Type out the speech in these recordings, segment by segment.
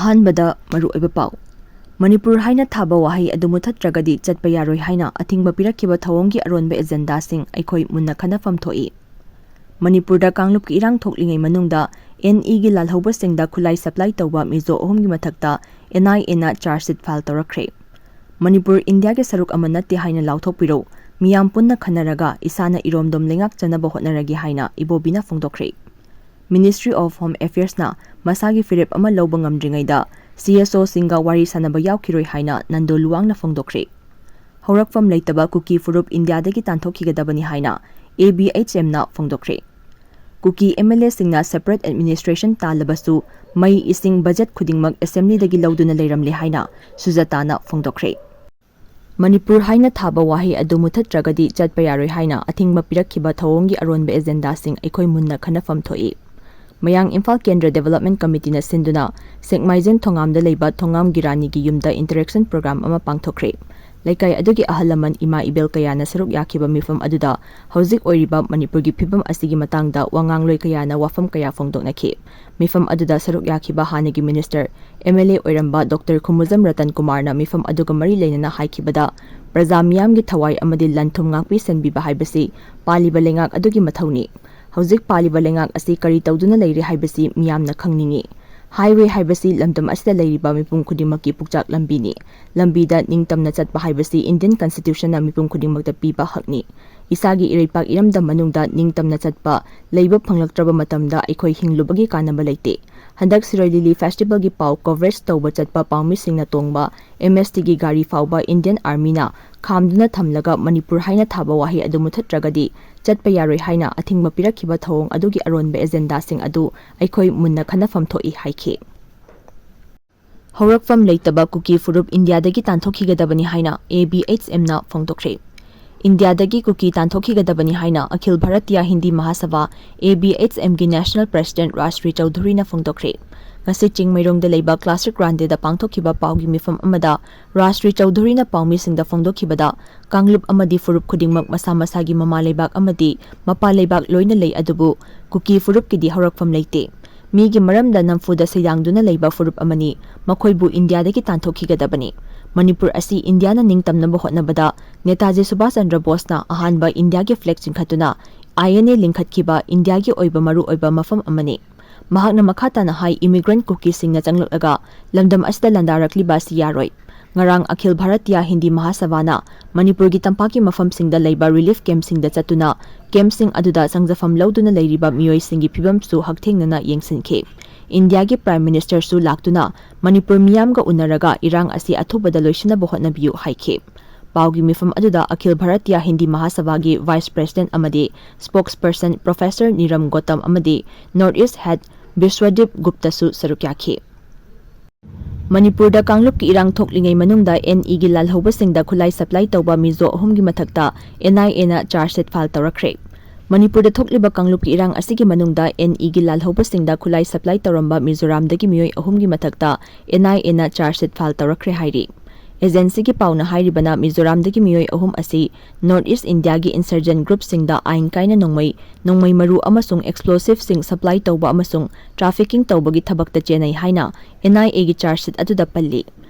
ꯑꯍꯥꯟꯕꯗ ꯃꯔꯨꯑꯣꯏꯕ ꯄꯥꯎ ꯃꯅꯤꯄꯨꯔ ꯍꯥꯏꯅ ꯊꯥꯕ ꯋꯥꯍꯩ ꯑꯗꯨ ꯃꯨꯠꯊꯠꯇ꯭ꯔꯒꯗꯤ ꯆꯠꯄ ꯌꯥꯔꯣꯏ ꯍꯥꯏꯅ ꯑꯊꯤꯡꯕ ꯄꯤꯔꯛꯈꯤꯕ ꯊꯧꯑꯣꯡꯒꯤ ꯑꯔꯣꯟꯕ ꯑꯦꯖꯦꯟꯗꯥꯁꯤꯡ ꯑꯩꯈꯣꯏ ꯃꯨꯟꯅ ꯈꯟꯅꯐꯝ ꯊꯣꯛꯏ꯫ ꯃꯅꯤꯄꯨꯔꯗ ꯀꯥꯡꯂꯨꯞꯀꯤ ꯏꯔꯥꯡ ꯊꯣꯛꯂꯤꯉꯩ ꯃꯅꯨꯡꯗ NEꯒꯤ ꯂꯥꯜꯍꯧꯕꯁꯤꯡꯗ ꯈꯨꯠꯂꯥꯏ ꯁꯄ꯭ꯂꯥꯏ ꯇꯧꯕ ꯃꯤꯖꯣ 3ꯒꯤ ꯃꯊꯛꯇ NIAꯅ ꯆꯥꯔꯖꯁꯤꯠ ꯐꯥꯏꯜ ꯇꯧꯔꯛꯈ꯭ꯔꯦ꯫ ꯃꯅꯤꯄꯨꯔ ꯏꯟꯗꯤꯌꯥꯒꯤ ꯁꯔꯨꯛ ꯑꯃ ꯅꯠꯇꯦ ꯍꯥꯏꯅ ꯂꯥꯎꯊꯣꯛꯄꯤꯔꯧ, ꯃꯤꯌꯥꯝ ꯄꯨꯟꯅ ꯈꯟꯅꯔꯒ ꯏꯁꯥꯅ ꯏꯔꯣꯝꯗꯣꯝ ꯂꯩꯉꯥꯛꯆꯅꯕ ꯍꯣꯠꯅꯔꯒꯦ ꯍꯥꯏꯅ ꯏꯕꯣꯕꯤꯅ ꯐꯣꯡꯗꯣꯛꯈ꯭ꯔꯦ꯫ ꯃꯤꯅꯤꯁꯇ꯭ꯔꯤ ꯑꯣꯐ ꯍꯣꯝ ꯑꯦꯐꯤꯌꯔꯁꯅ ꯃꯁꯥꯒꯤ ꯐꯤꯔꯦꯞ ꯑꯃ ꯂꯧꯕ ꯉꯝꯗ꯭ꯔꯤꯉꯩꯗ CSOꯁꯤꯡꯒ ꯋꯥꯔꯤ ꯁꯥꯅꯕ ꯌꯥꯎꯈꯤꯔꯣꯏ ꯍꯥꯏꯅ ꯅꯟꯗꯣ ꯂꯨꯋꯥꯡꯅ ꯐꯣꯡꯗꯣꯛꯈ꯭ꯔꯦ꯫ ꯍꯧꯔꯛꯐꯝ ꯂꯩꯇꯕ ꯀꯨꯀꯤ ꯐꯨꯔꯨꯞ ꯏꯟꯗꯤꯌꯥꯗꯒꯤ ꯇꯥꯟꯊꯣꯛꯈꯤꯒꯗꯕꯅꯤ ꯍꯥꯏꯅ ABHMꯅ ꯐꯣꯡꯗꯣꯛꯈ꯭ꯔꯦ꯫ ꯀꯨꯀꯤ MLAꯁꯤꯡꯅ ꯁꯦꯄꯔꯦꯠ ꯑꯦꯗꯃꯤꯅꯤꯁꯇ꯭ꯔꯦꯁꯟ ꯇꯥꯜꯂꯕꯁꯨ ꯃꯩ ꯏꯁꯤꯡ ꯕꯖꯦꯠ ꯈꯨꯗꯤꯡꯃꯛ ꯑꯦꯁꯦꯝꯕ꯭ꯂꯤꯗꯒꯤ ꯂꯧꯗꯨꯅ ꯂꯩꯔꯝꯂꯦ ꯍꯥꯏꯅ ꯁꯨꯖꯥꯇꯥꯅ ꯐꯣꯡꯗꯣꯛꯈ꯭ꯔꯦ꯫ ꯃꯅꯤꯄꯨꯔ ꯍꯥꯏꯅ ꯊꯥꯕ ꯋꯥꯍꯩ ꯑꯗꯨ ꯃꯨꯠꯊꯠꯇ꯭ꯔꯒꯗꯤ ꯆꯠꯄ ꯌꯥꯔꯣꯏ ꯍꯥꯏꯅ ꯑꯊꯤꯡꯕ ꯄꯤꯔꯛꯈꯤꯕ ꯊꯧꯑꯣꯡꯒꯤ ꯑꯔꯣꯟꯕ ꯑꯦꯖꯦꯟꯗꯥꯁꯤꯡ ꯑꯩꯈꯣꯏ ꯃꯨꯟꯅ ꯈꯟꯅꯐꯝ ꯊꯣꯛꯏ꯫ ꯃꯌꯥꯡ ꯏꯝꯐꯥꯜ ꯀꯦꯟꯗ꯭ꯔ ꯗꯦꯚꯦꯂꯞꯃꯦꯟꯠ ꯀꯃꯤꯇꯤꯅ ꯁꯤꯟꯗꯨꯅ ꯁꯦꯛꯃꯥꯏꯖꯤꯡ ꯊꯣꯉꯥꯝꯗ ꯂꯩꯕ ꯊꯣꯉꯥꯝ ꯒꯤꯔꯥꯅꯤꯒꯤ ꯌꯨꯝꯗ ꯏꯟꯇꯔꯦꯛꯁꯟ ꯄ꯭ꯔꯣꯒ꯭ꯔꯥꯝ ꯑꯃ ꯄꯥꯡꯊꯣꯛꯈ꯭ꯔꯦ꯫ ꯂꯩꯀꯥꯏ ꯑꯗꯨꯒꯤ ꯑꯍꯜ ꯂꯃꯟ ꯏꯃꯥ ꯏꯕꯦꯜ ꯀꯌꯥꯅ ꯁꯔꯨꯛ ꯌꯥꯈꯤꯕ ꯃꯤꯐꯝ ꯑꯗꯨꯗ ꯍꯧꯖꯤꯛ ꯑꯣꯏꯔꯤꯕ ꯃꯅꯤꯄꯨꯔꯒꯤ ꯐꯤꯚꯝ ꯑꯁꯤꯒꯤ ꯃꯇꯥꯡꯗ ꯋꯥꯉꯥꯡꯂꯣꯏ ꯀꯌꯥꯅ ꯋꯥꯐꯝ ꯀꯌꯥ ꯐꯣꯡꯗꯣꯛꯅꯈꯤ꯫ ꯃꯤꯐꯝ ꯑꯗꯨꯗ ꯁꯔꯨꯛ ꯌꯥꯈꯤꯕ ꯍꯥꯟꯅꯒꯤ ꯃꯤꯅꯤꯁꯇꯔ MLA ꯑꯣꯏꯔꯝꯕ ꯗꯣꯛꯇꯔ ꯈꯨꯃꯨꯖꯝ ꯔꯇꯟ ꯀꯨꯃꯥꯔꯅ ꯃꯤꯐꯝ ꯑꯗꯨꯒ ꯃꯔꯤ ꯂꯩꯅꯅ ꯍꯥꯏꯈꯤꯕꯗ ꯄ꯭ꯔꯖꯥ ꯃꯤꯌꯥꯝꯒꯤ ꯊꯋꯥꯏ ꯑꯃꯗꯤ ꯂꯟ ꯊꯨꯝ ꯉꯥꯛꯄꯤ ꯁꯦꯟꯕꯤꯕ ꯍꯥꯏꯕꯁꯤ ꯄꯥꯜꯂꯤꯕ ꯂꯩꯉꯥꯛ ꯑꯗꯨꯒꯤ ꯃꯊꯧꯅꯤ꯫ ꯍꯧꯖꯤꯛ ꯄꯥꯜꯂꯤꯕ ꯂꯩꯉꯥꯛ ꯑꯁꯤ ꯀꯔꯤ ꯇꯧꯗꯨꯅ ꯂꯩꯔꯦ ꯍꯥꯏꯕꯁꯤ ꯃꯤꯌꯥꯝꯅ ꯈꯪꯅꯤꯡꯏ꯫ ꯍꯥꯏꯋꯦ ꯍꯥꯏꯕꯁꯤ ꯂꯝꯗꯝ ꯑꯁꯤꯗ ꯂꯩꯔꯤꯕ ꯃꯤꯄꯨꯝ ꯈꯨꯗꯤꯡꯃꯛꯀꯤ ꯄꯨꯛꯆꯥꯛ ꯂꯝꯕꯤꯅꯤ꯫ ꯂꯝꯕꯤꯗ ꯅꯤꯡꯇꯝꯅ ꯆꯠꯄ ꯍꯥꯏꯕꯁꯤ ꯏꯟꯗꯤꯌꯟ ꯀꯟꯁꯇꯤꯇ꯭ꯌꯨꯁꯟꯅ ꯃꯤꯄꯨꯝ ꯈꯨꯗꯤꯡꯃꯛꯇ ꯄꯤꯕ ꯍꯛꯅꯤ꯫ ꯏꯁꯥꯒꯤ ꯏꯔꯩꯄꯥꯛ ꯏꯔꯝꯗꯝ ꯃꯅꯨꯡꯗ ꯅꯤꯡꯇꯝꯅ ꯆꯠꯄ ꯂꯩꯕ ꯐꯪꯂꯛꯇ꯭ꯔꯕ ꯃꯇꯝꯗ ꯑꯩꯈꯣꯏ ꯍꯤꯡꯂꯨꯕꯒꯤ ꯀꯥꯟꯅꯕ ꯂꯩꯇꯦ꯫ ꯍꯟꯗꯛ ꯁꯤꯔꯣꯏ ꯂꯤꯂꯤ ꯐꯦꯁꯇꯤꯚꯦꯜꯒꯤ ꯄꯥꯎ ꯀꯣꯚꯔꯦꯖ ꯇꯧꯕ ꯆꯠꯄ ꯄꯥꯎꯃꯤꯁꯤꯡꯅ ꯇꯣꯡꯕ MSTꯒꯤ ꯒꯥꯔꯤ ꯐꯥꯎꯕ ꯏꯟꯗꯤꯌꯟ ꯑꯥꯔꯃꯤꯅ ꯈꯥꯝꯗꯨꯅ ꯊꯝꯂꯒ ꯃꯅꯤꯄꯨꯔ ꯍꯥꯏꯅ ꯊꯥꯕ ꯋꯥꯍꯩ ꯑꯗꯨ ꯃꯨꯠꯊꯠꯇ꯭ꯔꯒꯗꯤ ꯆꯠꯄ ꯌꯥꯔꯣꯏ ꯍꯥꯏꯅ ꯑꯊꯤꯡꯕ ꯄꯤꯔꯛꯈꯤꯕ ꯊꯧꯑꯣꯡ ꯑꯗꯨꯒꯤ ꯑꯔꯣꯟꯕ ꯑꯦꯖꯦꯟꯗꯥꯁꯤꯡ ꯑꯗꯨ ꯑꯩꯈꯣই ꯃꯨꯟꯅ ꯈꯟꯅꯐꯝ ꯊꯣꯛꯏ ꯍꯥꯏꯈꯤ꯫ ꯍꯧꯔꯛꯐꯝ ꯂꯩꯇꯕ ꯀꯨꯀꯤ ꯐꯨꯔꯨꯞ ꯏꯟꯗꯤꯌꯥꯗꯒꯤ ꯇꯥꯟꯊꯣꯛꯈꯤꯒꯗꯕꯅꯤ ꯍꯥꯏꯅ ABHMꯅ ꯐꯣꯡꯗꯣꯛꯈ꯭ꯔꯦ꯫ ꯏꯟꯗꯤꯌꯥꯗꯒꯤ ꯀꯨꯀꯤ ꯇꯥꯟꯊꯣꯛꯈꯤꯒꯗꯕꯅꯤ ꯍꯥꯏꯅ ꯑꯈꯤꯜ ꯚꯥꯔꯇꯤꯌꯥ ꯍꯤꯟꯗꯤ ꯃꯍꯥꯁꯚꯥ ABHMꯒꯤ ꯅꯦꯁꯅꯦꯜ ꯄ꯭ꯔꯦꯁꯤꯗꯦꯟꯠ ꯔꯥꯖꯁ꯭ꯔꯤ ꯆꯧꯙꯨꯔꯤꯅ ꯐꯣꯡꯗꯣꯛꯈ꯭ꯔꯦ꯫ ꯉꯁꯤ ꯆꯤꯡꯃꯩꯔꯣꯡꯗ ꯂꯩꯕ ꯀ꯭ꯂꯥꯁꯤꯛ ꯒ꯭ꯔꯥꯟꯗꯦꯗ ꯄꯥꯡꯊꯣꯛꯈꯤꯕ ꯄꯥꯎꯒꯤ ꯃꯤꯐꯝ ꯑꯃꯗ ꯔꯥꯖꯁ꯭ꯔꯤ ꯆꯧꯙꯨꯔꯤꯅ ꯄꯥꯎꯃꯤꯁꯤꯡꯗ ꯐꯣꯡꯗꯣꯛꯈꯤꯕꯗ ꯀꯥꯡꯂꯨꯞ ꯑꯃꯗꯤ ꯐꯨꯔꯨꯞ ꯈꯨꯗꯤꯡꯃꯛ ꯃꯁꯥ ꯃꯁꯥꯒꯤ ꯃꯃꯥ ꯂꯩꯕꯥꯛ ꯑꯃꯗꯤ ꯃꯄꯥ ꯂꯩꯕꯥꯛ ꯂꯣꯏꯅ ꯂꯩ ꯑꯗꯨꯕꯨ ꯀꯨꯀꯤ ꯐꯨꯔꯨꯞꯀꯤꯗꯤ ꯍꯧꯔꯛꯐꯝ ꯂꯩꯇꯦ꯫ ꯃꯤꯒꯤ ꯃꯔꯝꯗ ꯅꯝꯐꯨꯗ ꯁꯩꯗꯥꯡꯗꯨꯅ ꯂꯩꯕ ꯐꯨꯔꯨꯞ ꯑꯃꯅꯤ꯫ ꯃꯈꯣꯏꯕꯨ ꯏꯟꯗꯤꯌꯥꯗꯒꯤ ꯇꯥꯟꯊꯣꯛꯈꯤꯒꯗꯕꯅꯤ꯫ ꯃꯅꯤꯄꯨꯔ ꯑꯁꯤ ꯏꯟꯗꯤꯌꯥꯅ ꯅꯤꯡꯇꯝꯅꯕ ꯍꯣꯠꯅꯕꯗ ꯅꯦꯇꯥꯖꯤ ꯁꯨꯚꯥꯁ ꯆꯟꯗ꯭ꯔ ꯕꯣꯁꯅ ꯑꯍꯥꯟꯕ ꯏꯟꯗꯤꯌꯥꯒꯤ ꯐ꯭ꯂꯦꯒ ꯆꯤꯡꯈꯠꯇꯨꯅ INA ꯂꯤꯡꯈꯠꯈꯤꯕ ꯏꯟꯗꯤꯌꯥꯒꯤ ꯑꯣꯏꯕ ꯃꯔꯨꯑꯣꯏꯕ ꯃꯐꯝ ꯑꯃꯅꯤ꯫ ꯃꯍꯥꯛꯅ ꯃꯈꯥ ꯇꯥꯅ ꯍꯥꯏ ꯏꯃꯤꯒ꯭ꯔꯦꯟꯠ ꯀꯨꯀꯤꯁꯤꯡꯅ ꯆꯪꯂꯛꯂꯒ ꯂꯝꯗꯝ ꯑꯁꯤꯗ ꯂꯥꯟꯗꯥꯔꯛꯂꯤꯕ ꯑꯁꯤ ꯌꯥꯔꯣꯏ꯫ ꯉꯔꯥꯡ ꯑꯈꯤꯜ ꯚꯥꯔꯇꯤꯌꯥ ꯍꯤꯟꯗꯤ ꯃꯍꯥꯁꯚꯥꯅ ꯃꯅꯤꯄꯨꯔꯒꯤ ꯇꯝꯄꯥꯛꯀꯤ ꯃꯐꯝꯁꯤꯡꯗ ꯂꯩꯕ ꯔꯤꯂꯤꯐ ꯀꯦꯝꯞꯁꯤꯡꯗ ꯆꯠꯇꯨꯅ ꯀꯦꯝꯞꯁꯤꯡ ꯑꯗꯨꯗ ꯆꯪꯖꯐꯝ ꯂꯧꯗꯨꯅ ꯂꯩꯔꯤꯕ ꯃꯤꯑꯣꯏꯁꯤꯡꯒꯤ ꯐꯤꯚꯝꯁꯨ ꯍꯛꯊꯦꯡꯅꯅ ꯌꯦꯡꯁꯤꯟꯈꯤ꯫ ꯏꯟꯗꯤꯌꯥꯒꯤ ꯄ꯭ꯔꯥꯏꯝ ꯃꯤꯅꯤꯁꯇꯔꯁꯨ ꯂꯥꯛꯇꯨꯅ ꯃꯅꯤꯄꯨꯔ ꯃꯤꯌꯥꯝꯒ ꯎꯅꯔꯒ ꯏꯔꯥꯡ ꯑꯁꯤ ꯑꯊꯨꯕꯗ ꯂꯣꯏꯁꯤꯟꯅꯕ ꯍꯣꯠꯅꯕꯤꯌꯨ ꯍꯥꯏꯈꯤ꯫ ꯄꯥꯎꯒꯤ ꯃꯤꯐꯝ ꯑꯗꯨꯗ ꯑꯈꯤꯜ ꯚꯥꯔꯇꯤꯌꯥ ꯍꯤꯟꯗꯤ ꯃꯍꯥꯁꯚꯥꯒꯤ ꯚꯥꯏꯁ ꯄ꯭ꯔꯦꯁꯤꯗꯦꯟꯠ ꯑꯃꯗꯤ ꯁ꯭ꯄꯣꯛꯁꯄꯔꯁꯟ ꯄ꯭ꯔꯣꯐꯦꯁꯔ ꯅꯤꯔꯝ ꯒꯣꯇꯝ ꯑꯃꯗꯤ ꯅꯣꯔꯊ ꯏꯁꯠ ꯍꯦꯗ ꯕꯤꯁ꯭ꯋꯗꯤꯞ ꯒꯨꯞꯇꯥꯁꯨ ꯁꯔꯨꯛ ꯌꯥꯈꯤ꯫ ꯃꯅꯤꯄꯨꯔꯗ ꯀꯥꯡꯂꯨꯞꯀꯤ ꯏꯔꯥꯡ ꯊꯣꯛꯂꯤꯉꯩ ꯃꯅꯨꯡꯗ NEꯒꯤ ꯂꯥꯜꯍꯧꯕꯁꯤꯡꯗ ꯈꯨꯠꯂꯥꯏ ꯁꯄ꯭ꯂꯥꯏ ꯇꯧꯕ ꯃꯤꯖꯣ 3ꯒꯤ ꯃꯊꯛꯇ NIAꯅ ꯆꯥꯔꯖꯁꯤꯠ ꯐꯥꯏꯜ ꯇꯧꯔꯛꯈ꯭ꯔꯦ꯫ ꯃꯅꯤꯄꯨꯔꯗ ꯊꯣꯛꯂꯤꯕ ꯀꯥꯡꯂꯨꯞꯀꯤ ꯏꯔꯥꯡ ꯑꯁꯤꯒꯤ ꯃꯅꯨꯡꯗ NEꯒꯤ ꯂꯥꯜꯍꯧꯕꯁꯤꯡꯗ ꯈꯨꯠꯂꯥꯏꯁꯄ꯭ꯂꯥꯏ ꯇꯧꯔꯝꯕ ꯃꯤꯖꯣꯔꯥꯝꯗꯒꯤ ꯃꯤꯑꯣꯏ 3ꯒꯤ ꯃꯊꯛꯇ NIAꯅ ꯆꯥꯔꯖꯁꯤꯠ ꯐꯥꯏꯜ ꯇꯧꯔꯛꯈ꯭ꯔꯦ ꯍꯥꯏꯔꯤ꯫ ꯑꯦꯖꯦꯟꯁꯤꯒꯤ ꯄꯥꯎꯅ ꯍꯥꯏꯔꯤꯕꯅ ꯃꯤꯖꯣꯔꯥꯝꯗꯒꯤ ꯃꯤꯑꯣꯏ 3 ꯑꯁꯤ ꯅꯣꯔꯊ ꯏꯁꯠ ꯏꯟꯗꯤꯌꯥꯒꯤ ꯏꯟꯁꯔꯖꯦꯟꯠ ꯒ꯭ꯔꯨꯞꯁꯤꯡꯗ ꯑꯥꯏꯟ ꯀꯥꯏꯅ ꯅꯣꯡꯃꯩ ꯃꯔꯨ ꯑꯃꯁꯨꯡ ꯑꯦꯛꯁꯄ꯭ꯂꯣꯁꯤꯚꯁꯤꯡ ꯁꯄ꯭ꯂꯥꯏ ꯇꯧꯕ ꯑꯃꯁꯨꯡ ꯇ꯭ꯔꯥꯐꯤꯀꯤꯡ ꯇꯧꯕꯒꯤ ꯊꯕꯛꯇ ꯆꯦꯟꯅꯩ ꯍꯥꯏꯅ NIAꯒꯤ ꯆꯥꯔꯖꯁꯤꯠ ꯑꯗꯨꯗ ꯄꯜꯂꯤ꯫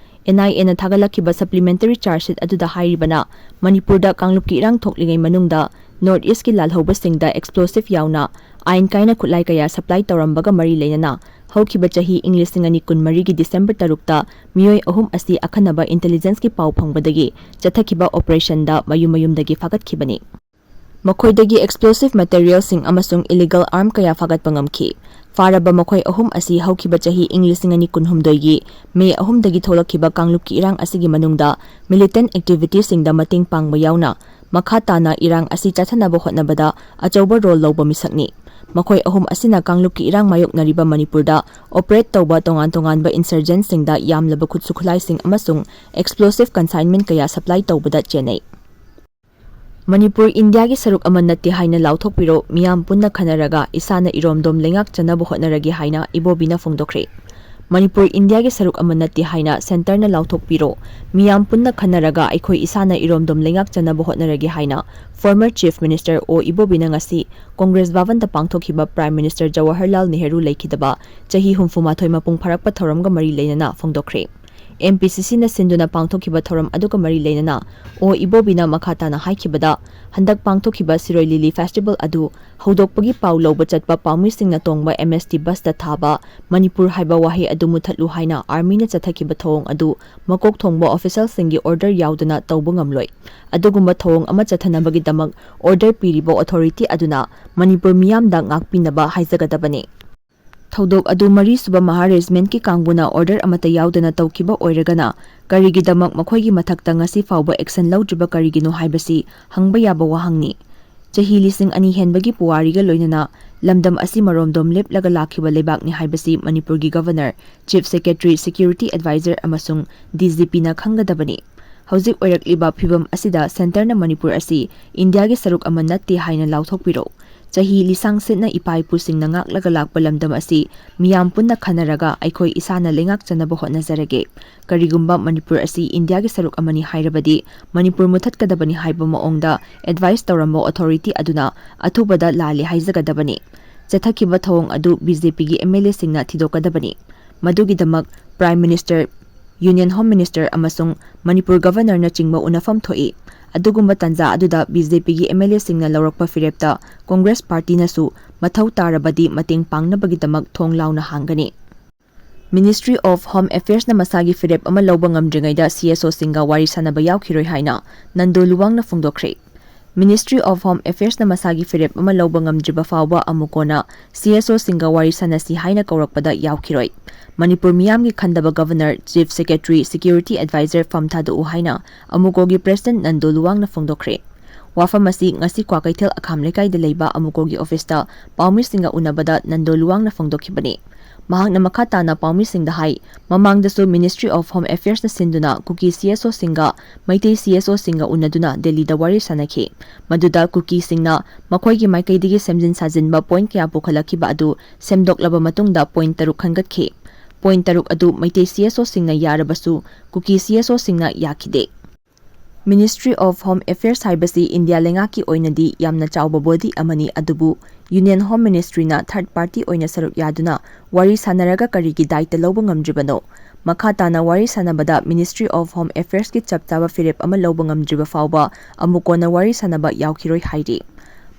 NIAꯅ ꯊꯥꯒꯠꯂꯛꯈꯤꯕ ꯁꯄ꯭ꯂꯤꯃꯦꯟꯇꯔꯤ ꯆꯥꯔꯖꯁꯤꯠ ꯑꯗꯨꯗ ꯍꯥꯏꯔꯤꯕꯅ ꯃꯅꯤꯄꯨꯔꯗ ꯀꯥꯡꯂꯨꯞꯀꯤ ꯏꯔꯥꯡ ꯊꯣꯛꯂꯤꯉꯩ ꯃꯅꯨꯡꯗ ꯅꯣꯔꯊ ꯏꯁꯠꯀꯤ ꯂꯥꯜꯍꯧꯕꯁꯤꯡꯗ ꯑꯦꯛꯁꯄ꯭ꯂꯣꯁꯤꯚ ꯌꯥꯎꯅ ꯑꯥꯏꯟ ꯀꯥꯏꯅ ꯈꯨꯠꯂꯥꯏ ꯀꯌꯥ ꯁꯄ꯭ꯂꯥꯏ ꯇꯧꯔꯝꯕꯒ ꯃꯔꯤ ꯂꯩꯅꯅ ꯍꯧꯈꯤꯕ ꯆꯍꯤ 2023ꯒꯤ ꯗꯤꯁꯦꯝꯕꯔ 3ꯇ ꯃꯤꯑꯣꯏ 3 ꯑꯁꯤ ꯑꯈꯟꯅꯕ ꯏꯟꯇꯦꯂꯤꯖꯦꯟꯁꯀꯤ ꯄꯥꯎ ꯐꯪꯕꯗꯒꯤ ꯆꯠꯊꯈꯤꯕ ꯑꯣꯄꯔꯦꯁꯟꯗ ꯃꯌꯨꯝ ꯃꯌꯨꯝꯗꯒꯤ ꯐꯥꯒꯠꯈꯤꯕꯅꯤ꯫ ꯃꯈꯣꯏꯗꯒꯤ ꯑꯦꯛꯁꯄ꯭ꯂꯣꯁꯤꯚ ꯃꯦꯇꯔꯤꯌꯦꯜꯁꯤꯡ ꯑꯃꯁꯨꯡ ꯏꯂꯤꯒꯦꯜ ꯑꯥꯔꯝ ꯀꯌꯥ ꯐꯥꯒꯠꯄ ꯉꯝꯈꯤ꯫ ꯐꯥꯔꯕ ꯃꯈꯣꯏ 3 ꯑꯁꯤ ꯍꯧꯈꯤꯕ ꯆꯍꯤ 2023ꯒꯤ ꯃꯦ 3ꯗꯒꯤ ꯊꯣꯛꯂꯛꯈꯤꯕ ꯀꯥꯡꯂꯨꯞꯀꯤ ꯏꯔꯥꯡ ꯑꯁꯤꯒꯤ ꯃꯅꯨꯡꯗ ꯃꯤꯂꯤꯇꯦꯟꯠ ꯑꯦꯛꯇꯤꯚꯤꯇꯤꯁꯤꯡꯗ ꯃꯇꯦꯡ ꯄꯥꯡꯕ ꯌꯥꯎꯅ ꯃꯈꯥ ꯇꯥꯅ ꯏꯔꯥꯡ ꯑꯁꯤ ꯆꯠꯊꯅꯕ ꯍꯣꯠꯅꯕꯗ ꯑꯆꯧꯕ ꯔꯣꯜ ꯂꯧꯕ ꯃꯤꯁꯛꯅꯤ꯫ ꯃꯈꯣꯏ 3 ꯑꯁꯤꯅ ꯀꯥꯡꯂꯨꯞꯀꯤ ꯏꯔꯥꯡ ꯃꯥꯌꯣꯛꯅꯔꯤꯕ ꯃꯅꯤꯄꯨꯔꯗ ꯑꯣꯄꯔꯦꯠ ꯇꯧꯕ ꯇꯣꯉꯥꯟ ꯇꯣꯉꯥꯟꯕ ꯏꯟꯁꯔꯖꯦꯟꯠꯁꯤꯡꯗ ꯌꯥꯝꯂꯕ ꯈꯨꯠꯁꯨ ꯈꯨꯠꯂꯥꯏꯁꯤꯡ ꯑꯃꯁꯨꯡ ꯑꯦꯛꯁꯄ꯭ꯂꯣꯁꯤꯚ ꯀꯟꯁꯥꯏꯟꯃꯦꯟꯠ ꯀꯌꯥ ꯁꯄ꯭ꯂꯥꯏ ꯇꯧꯕꯗ ꯆꯦꯟꯅꯩ꯫ ꯃꯅꯤꯄꯨꯔ ꯏꯟꯗꯤꯌꯥꯒꯤ ꯁꯔꯨꯛ ꯑꯃ ꯅꯠꯇꯦ ꯍꯥꯏꯅ ꯂꯥꯎꯊꯣꯛꯄꯤꯔꯧ, ꯃꯤꯌꯥꯝ ꯄꯨꯟꯅ ꯈꯟꯅꯔꯒ ꯏꯁꯥꯅ ꯏꯔꯣꯝꯗꯣꯝ ꯂꯩꯉꯥꯛꯆꯅꯕ ꯍꯣꯠꯅꯔꯒꯦ ꯍꯥꯏꯅ ꯏꯕꯣꯕꯤꯅ ꯐꯣꯡꯗꯣꯛꯈ꯭ꯔꯦ꯫ Manipur India gi saruk ama natti haina center na lauthokpiro miyam punna khanaraga aikhoi isana iromdom lengak chanaba hotnaragi haina former chief minister O Ibobina ngasi Congress Bhavan da pangthokhiba Prime Minister Jawaharlal Nehru lekhidaba chahi 68 mapung pharakpa thoramga mari leinana phongdokhre MPCC na sinduna pangthokhiba thoram aduga mari leinana O Ibobina makhata na haikibada handak pangthokhiba Siroi Lily Festival adu hodokpagi pau loba chatpa pawmising na tongba MST bus da thaba Manipur haiba wahi adu muthatlu haina army na chathakiba thong adu makok thongba official singi order yaudana tawbu ngamloi adugumba thong ama chathanabagi damak order piribo authority aduna Manipur miyam da ngakpinaba haizagadabani Thodok adu mari suba maharezment ki kangbuna order amata yaudana tawkiba oiragana karigi damak makhoigi mathakta ngasi fawba action lawdriba karigino haibasi hangba yaba wahangni chahi lising ani henbagi puwariga loinana lamdam asi maromdom leplaga lakhiba lebakni haibasi Manipur gi governor chief secretary security advisor amasung DGP na khangadabani hauzik oirakliba phibam asida center na Manipur asi India gi saruk ama natti haina lauthokpiro chahi lisang sitna ipai pusing na ngak laga lamdam asi miyam punna khanaraga aikhoi isana lengak chanaba hotnazarage karigumba Manipur asi India gi saruk amani hairabadi Manipur muthatkadabani haiba maongda advice tawrambo authority aduna athubada lali haizagadabani chathakiba thong adu BJP gi MLA singna thidokadabani madugidamak Prime Minister Union Home Minister amasung Manipur Governor na chingma unafam thoi adugumba tanja aduda BJP gi MLA singna lawrakpa firepta Congress Party nasu mathau tarabadi mating pangnabagidamak thong launa hangani Ministry of Home Affairs na masagi firep ama lawba ngamdringaida CSO singa wari sanaba yawkhiroi haina Nando Luwang na phongdokhre Ministry of Home Affairs na masagi firep ama lawba ngamdriba fawba amukona CSO singa wari sanasi haina kaurakpada yawkhiroi Manipur miyamgi khandaba governor chief secretary security advisor famthadu haina amukogi president Nando Luwang na phongdokhre wafamasi ngasi kwakaithel akhamlekai de leiba amukogi office ta pawmisinga unabada Nando Luwang na phongdokhibani mahakna makhata na pawmisingda hai mamangdasu Ministry of Home Affairs na sinduna Kuki CSO singa maitei CSO singa unaduna Delhi da wari sanakhi maduda Kuki singna makhoigi maikaidigi semjin sajinba point kya pukhalakhiba adu semdoklaba matungda point 3 khangatkhi point 3 adu maitei CSO singna yarabasu Kuki CSO singna yakhide Ministry of Home Affairs haibasi India lengaki oinadi yamna chawba body amani adubu Union Home Ministry na third party oina saruk yaduna wari sanaraga karigi daita lawba ngamdribano makhata na wari sanabada Ministry of Home Affairs ki chaptaba firep ama lawba ngamdriba fawba amukona wari sanaba yawkhiroi hairi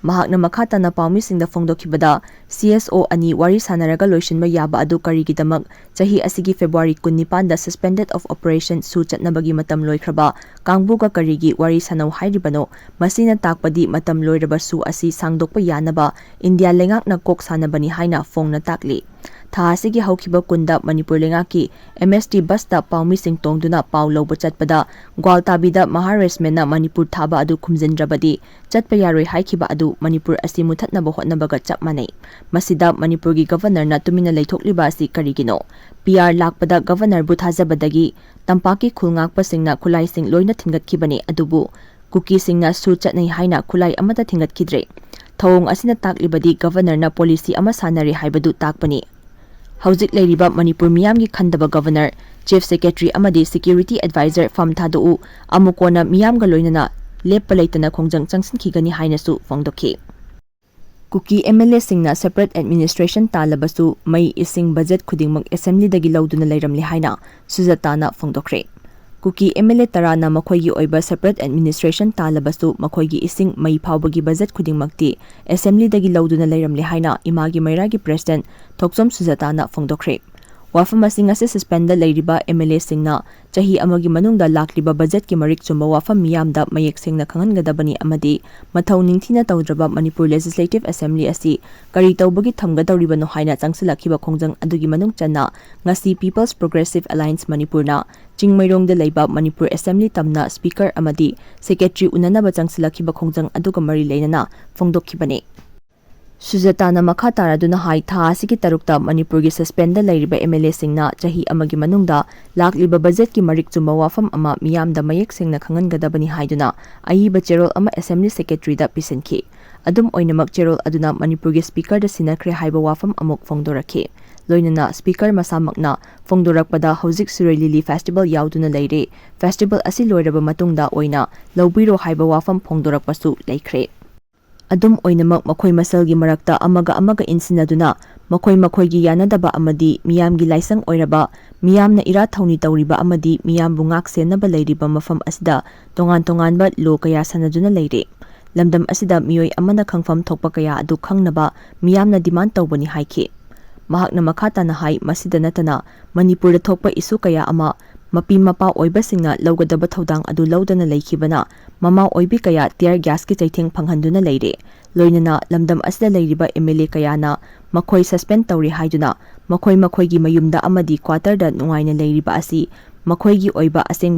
mahakna makhata na pawmisingda phongdokhibada CSO ani wari sanaraga loishinba yaba adu karigidamak chahi asigi February 19 da suspended of operation su chatnabagi matam loikraba kangbuga karigi wari sanau hairibano masina takpadi matam loiraba su asi sangdokpa yanaba India lengak na kok sanabani haina phongna takli tha asigi haukhiba kunda Manipur lengaki MST bus da pawmising tongduna paw loba chatpada gwaltabida maharashtra na Manipur thaba adu khumjindrabadi chatpa yaroi haikhiba adu Manipur asi muthatnaba hotnabaga chapmanai masida Manipur gi governor na tumina leithokliba asi karigino PR lakpada governor bu thajabadagi tampaki khulngakpa singna khulai sing loina thingatkhibani adubu Kuki singna su chatnai haina khulai amata thingatkidre thawong asina taklibadi governor na policy ama sanari haibadu takpani Hauzik leiriba Manipur miyamgi khandaba governor chief secretary amadi security advisor famthadu amukona miyamga loinana leppa leitana khongjang changsinkhigani hainasu phongdokhi Kuki MLA singna separate administration Talabasu mai Esing budget Khudingmak Assembly dagi Lwduna Leiramle haina sujatana phongdokhre Kuki MLA tarana makhoigi oiba separate administration Talabasu makhoigi Esing mai phawbagi budget Khudingmakti Assembly dagi Lwduna Leiramle haina imagi mairagi president Thoksom Sujatana phongdokhre wafamasi ngase suspend leiriba MLA singna chahi amagi manungda lakliba budget ki marik chumba wafam miyamda mayek singna khangangadabani amadi mathau ningthina tawdraba Manipur Legislative Assembly asi kari tawbagi thamgadawribano haina changsilakhiba khongjang adugi manung channa ngasi People's Progressive Alliance Manipur na chingmairongda leiba Manipur Assembly tamna speaker amadi secretary unanaba changsilakhiba khongjang aduga mari leinana phongdokhibani Sujatana makhatara duna hai tha asigi tarukta Manipur gi suspenda leiriba MLA singna chahi amagi manungda lakliba budget ki marik chumba wafam ama miyamda mayek singna khangangadabani haiduna ayiba cherol ama assembly secretary da pisenki adum oinamak cherol aduna Manipur gi speaker da sinakre haiba wafam amok phongdorakhe loinana speaker masamakna fongdorakpada hojik Suroi Lily Festival yauduna leire. Festival asi loiraba matungda oina lobiro haiba wafam fongdorakpasu leikre. Adum oinamak makhoi masalgi marakta amaga insinaduna makhoi makhoigi yanadaba amadi miyamgi laisang oiraba miyamna ira thauni tawriba amadi miyambu ngaksenaba leiriba mafam asida tongan-tonganba lo kaya sanaduna leire. Lamdam asida miyoi amana khangfam thokpa kaya adu khangnaba miyamna demand tawbani haiki. Mahakna makhata na hai masida natana Manipur da thokpa isu kaya ama mapi mapa oiba singna lawgadaba thodang adu lawdana leikibana mama oibi kaya tear gas ki chaitheng phanghanduna leire. Loinana lamdam asida leiriba MLA kaya na makhoi suspend tawri haiduna makhoi gi mayumda amadi quarter da nungaina leiriba asi makhoi gi oiba Asembly